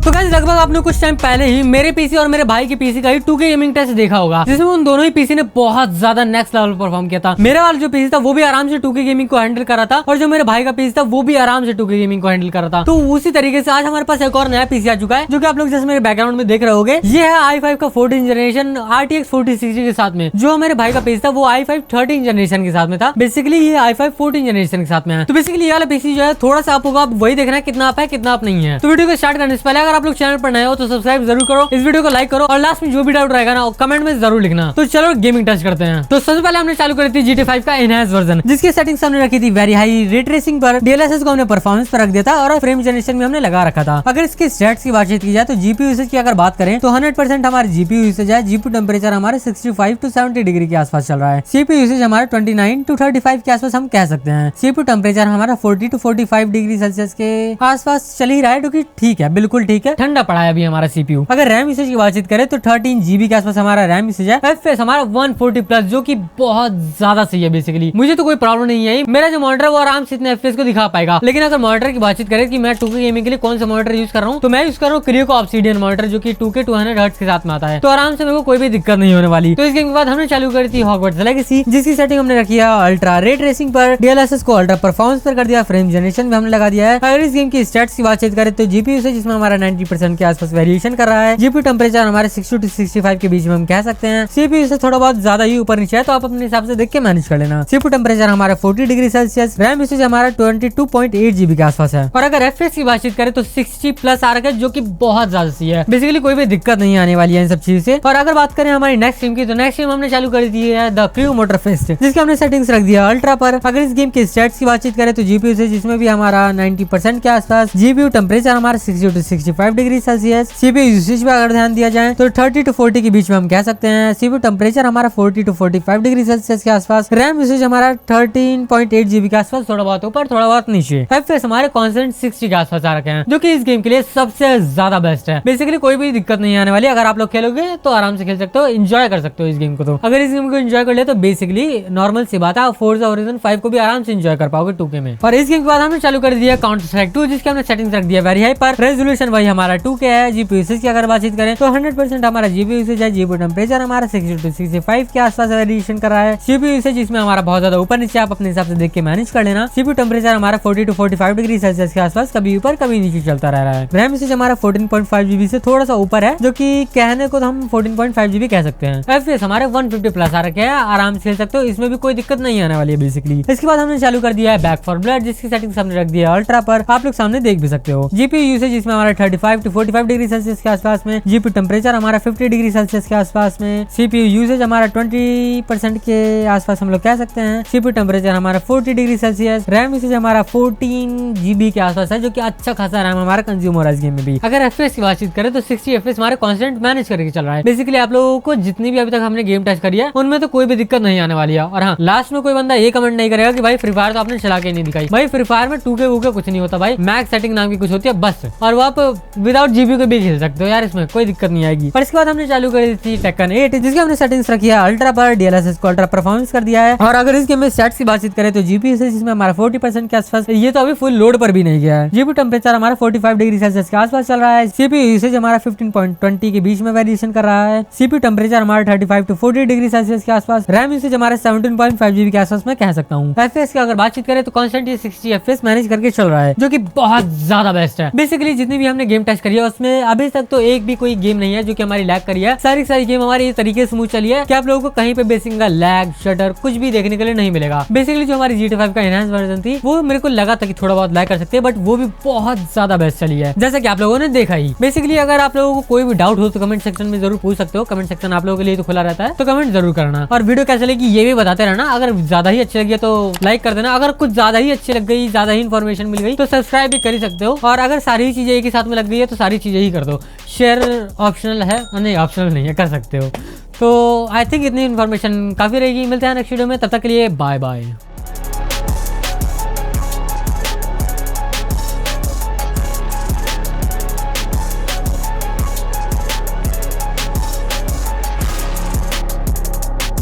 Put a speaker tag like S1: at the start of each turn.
S1: तो गाइस लगभग आपने कुछ टाइम पहले ही मेरे पीसी और मेरे भाई के पीसी का ही 2K गेमिंग टेस्ट देखा होगा, जिसमें उन दोनों ही पीसी ने बहुत ज्यादा नेक्स्ट लेवल परफॉर्म किया था। मेरे वाला जो पीसी था वो भी आराम से 2K गेमिंग को हैंडल कर रहा था, और जो मेरे भाई का पीसी था वो भी आराम से 2K गेमिंग को हैंडल कर रहा था। तो उसी तरीके से आज हमारे पास एक और नया पीसी आ चुका है, जो कि आप लोग जैसे मेरे बैकग्राउंड में देख रहे होंगे। ये है i5 का 14 जनरेशन RTX 4060 के साथ में। जो मेरे भाई का पीसी था वो i5 13 जनरेशन के साथ में था। बेसिकली ये i5 14 जनरेशन के साथ में है। तो बेसिकली ये वाला पीसी जो है थोड़ा सा आप होगा, आप वही देखना है कितना आप है कितना आप नहीं है। तो वीडियो को स्टार्ट करने से पहले अगर आप लोग चैनल पर नए हो तो सब्सक्राइब जरूर करो, इस वीडियो को लाइक करो, और लास्ट में जो भी डाउट रहेगा ना कमेंट में जरूर लिखना। तो चलो गेमिंग टेस्ट करते हैं। तो सबसे पहले हमने चालू करी थी GT 5 का एनहांस वर्जन, जिसकी सेटिंग्स हमने रखी थी वेरी हाई, रे ट्रेसिंग पर, DLSS को हमने परफॉर्मेंस पर रख दिया था, और फ्रेम जनरेशन में हमने लगा रखा था। अगर इसके स्टैट्स की बातचीत की जाए तो GPU यूसेज की अगर बात करें तो 100% हमारे GPU यूसेज है। GPU टेम्परेचर हमारे 65 to 70 डिग्री के आसपास चल रहा है। CPU यूसेज हमारा 29 to 35 के आसपास हम कह सकते हैं। CPU टेम्परेचर हमारा 40 to 45 डिग्री सेल्सियस के आसपास चल ही रहा है, जो कि ठीक है, बिल्कुल ठीक है, ठंडा पड़ा है अभी हमारा CPU। अगर रैम यूसेज की बातचीत करें तो 13 GB के आसपास हमारा रैम यूसेज है। FPS हमारा 140 प्लस, जो कि बहुत ज्यादा सही है। बेसिकली मुझे तो कोई प्रॉब्लम नहीं है, मेरा जो मॉनिटर वो आराम से इतने FPS को दिखा पाएगा। लेकिन अगर मॉनिटर की बातचीत करें कि मैं 2K गेमिंग के लिए कौन सा मॉनिटर यूज कर रहा हूँ, तो मैं यूज कर रहा हूँ क्रियो का ऑब्सीडियन मॉनिटर, जो कि 2K 200 हर्ट्ज के साथ में आता है। तो आराम से मेरे को कोई भी दिक्कत नहीं होने वाली। तो इस गेम के बाद हमने चालू करी थी हॉगवर्ट्स लेगेसी, जिसकी सेटिंग हमने रखी है अल्ट्रा रे ट्रेसिंग पर, DLSS को अल्ट्रा परफॉर्मेंस पर कर दिया, फ्रेम जनरेशन भी हमने लगा दिया है। अगर इस गेम की स्टैट्स की बातचीत करें तो GPU यूसेज जिसमें हमारा 90% के आसपास वेरिएशन कर रहा है। GPU टेम्परेचर हमारे 60 to 65 के बीच में हम कह सकते हैं। CPU यूसेज थोड़ा बहुत ज्यादा ही ऊपर नीचे है, तो आप अपने हिसाब से देख के मैनेज कर लेना। CPU टेम्परेचर हमारा 40 डिग्री सेल्सियस, रैम यूसेज हमारा 22.8 GB के आसपास है। और अगर FPS की बातचीत करें तो 60 प्लस आ रखा है, जो कि बहुत ज्यादा सही है। बेसिकली कोई भी दिक्कत नहीं आने वाली है इन सब चीज से। और अगर बात करें हमारी नेक्स्ट गेम की, तो नेक्स्ट गेम हमने चालू कर दी है द क्रू मोटर फेस्ट, जिसकी हमने सेटिंग्स रख दिया अल्ट्रा पर। अगर इस गेम के स्टैट्स की बातचीत करें तो GPU यूसेज जिसमें भी हमारा 90% के आसपास, GPU टेम्परेचर हमारा 60 to 65 degree Celsius. CPU usage पे अगर ध्यान दिया जाए तो 30 to 40 के बीच में हम कह सकते हैं। CPU टेम्परेचर हमारा 40 to 45 डिग्री सेल्सियस के आसपास। रैम यूसेज हमारा 13.8 GB के आसपास, थोड़ा बहुत ऊपर थोड़ा बहुत नीचे। FPS हमारे कांस्टेंट 60 के आसपास आ रखे हैं, जो कि इस गेम के लिए सबसे ज्यादा बेस्ट है। बेसिकली कोई भी दिक्कत नहीं आने वाली। अगर आप लोग खेलोगे तो आराम से खेल सकते हो, एंजॉय कर सकते हो इस गेम को। तो अगर इस गेम को एंजॉय कर ले तो बेसिकली नॉर्मल सी बात है, फोर्जा होराइजन 5 को भी आराम से एंजॉय कर पाओगे 2K में। और इस गेम के बाद हमने चालू कर दिया काउंटर स्ट्राइक 2, जिसके हमने सेटिंग्स रख दिया वेरी हाई पर। रेजोल्यूशन वही हमारा 2K है। GPU यूसेज की अगर बातचीत करें तो 100% हमारा GPU यूसेज है। GPU टेम्परेचर हमारा 60 to 65 के आसपास वेरिएशन कर रहा है। CPU यूसेज इसमें हमारा बहुत ज्यादा ऊपर नीचे, आप अपने हिसाब से देख के मैनेज कर लेना। CPU टेम्परेचर हमारा 40 to 45 डिग्री सेल्सियस के आसपास, कभी ऊपर कभी नीचे चलता रह रहा है। रैम यूसेज हमारा 14.5 GB से थोड़ा सा ऊपर है, जो कि कहने को तो हम 14.5 GB कह सकते हैं। FPS हमारे 150 प्लस आ रखे हैं, आराम से खेल सकते हो, इसमें भी कोई दिक्कत नहीं आने वाली है बेसिकली। इसके बाद हमने चालू कर दिया है बैक फॉर ब्लड, जिसकी सेटिंग्स हमने रख दिया है अल्ट्रा पर, आप लोग सामने देख भी सकते हो। GPU यूसेज इसमें हमारा 35 to 45 डिग्री सेल्सियस के आसपास में। GPU टेम्परेचर हमारा 50 डिग्री सेल्सियस के आसपास में। CPU यूसेज हमारा 20% के आसपास हम लोग कह सकते हैं। CPU टेम्परेचर हमारा 40 डिग्री सेल्सियस। रैम यूसेज हमारा 14 GB के आसपास है, जो कि अच्छा खासा रैम हमारा कंज्यूम हो रहा है इस गेम में भी। अगर FPS की बातचीत करें तो 60 FPS हमारे कांस्टेंट मैनेज करके चल रहा है। बेसिकली आप लोगों को जितनी भी अभी तक हमने गेम टेस्ट करी है उनमें तो कोई भी दिक्कत नहीं आने वाली है। और हाँ, लास्ट में कोई बंदा ये कमेंट नहीं करेगा कि भाई फ्री फायर तो आपने चला के नहीं दिखाई। भाई फ्री फायर में 2K वूके कुछ नहीं होता भाई, मैक्स सेटिंग नाम की कुछ होती है बस, और वो आप विदाउट GPU के भी खेल सकते हो यार, इसमें कोई दिक्कत नहीं आएगी। और इसके बाद हमने चालू करी थी टेक्कन 8, जिसकी हमने सेटिंग्स रखी है अल्ट्रा पर, DLSS को अल्ट्रा परफॉर्मेंस कर दिया है। और अगर इस गेम में स्टैट्स की बातचीत करें तो GPU यूसेज जिसमें हमारा 40% के आसपास, ये तो अभी फुल लोड पर भी नहीं गया है। GPU टेम्परेचर हमारा 45 डिग्री सेल्सियस के आसपास चल रहा है। CPU यूसेज हमारा 15.20 के बीच में वेरिएशन कर रहा है। CPU टेम्परेचर हमारा 35 to 40 डिग्री सेल्सियस के आसपास। रैम यूसेज हमारा 17.5 GB के आसपास मैं कह सकता हूँ। FPS की अगर बातचीत करें तो कांस्टेंट 60 FPS मैनेज करके चल रहा है, जो कि बहुत ज्यादा बेस्ट है। बेसिकली जितनी भी हमने गेम टेस्ट करी है उसमें अभी तक तो एक भी कोई गेम नहीं है जो कि हमारी लैग करी है। सारी गेम हमारी इस तरीके से स्मूथ चली है कि आप लोगों को कहीं पे बेसिक का लैग शटर कुछ भी देखने के लिए नहीं मिलेगा। बेसिकली जो हमारी GT 5 का एनहांस वर्जन थी वो मेरे को लगा था कि थोड़ा बहुत लैग कर सकते हैं, बट वो भी बहुत ज्यादा बेस्ट चली है, जैसा कि आप लोगों ने देखा ही। बेसिकली अगर आप लोगों को कोई भी डाउट हो तो कमेंट सेक्शन में जरूर पूछ सकते हो। कमेंट सेक्शन आप लोगों के लिए तो खुला रहता है, तो कमेंट जरूर करना। और वीडियो कैसे लगी ये भी बताते रहना। अगर ज्यादा ही अच्छी लगी तो लाइक कर देना, अगर कुछ ज्यादा ही अच्छी लग गई, ज्यादा ही इन्फॉर्मेशन मिल गई तो सब्सक्राइब भी कर ही सकते हो। और अगर सारी चीजें एक ही साथ में लग गई है तो सारी चीजें ही कर दो। शेयर ऑप्शनल है, नहीं ऑप्शनल नहीं है, कर सकते हो। तो आई थिंक इतनी इन्फॉर्मेशन काफी रहेगी। मिलते हैं नेक्स्ट वीडियो में, तब तक के लिए बाय बाय।